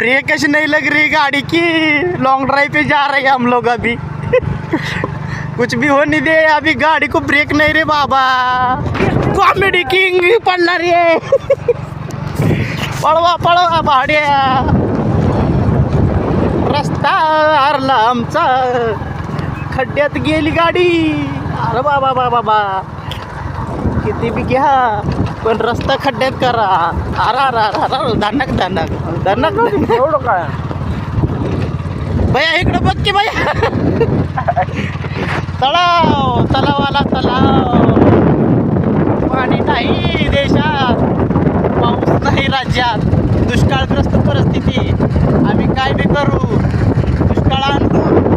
Break नहीं लग रही गाड़ी की। लॉन्ग ड्राइव पे जा रहे हैं हम लोग अभी। कुछ भी हो नहीं दे अभी, गाड़ी को ब्रेक नहीं रे बाबा। कॉमेडी किंग पडणार रे। पळवा पळवा भाड्या, रस्ता हरला आमचा, खड्ड्यात गेली गाडी। अरे बाबा बाबा बा, किती बी घ्या पण रस्ता खड्ड्यात करा। अरे दानक दानक दानक एवढं काय भैया इकडं बघ की भैया। तलाव तलावाला तलाव, पाणी नाही देशात, पाऊस नाही राज्यात, दुष्काळग्रस्त परिस्थिती। आम्ही काय बी करू, दुष्काळ आणू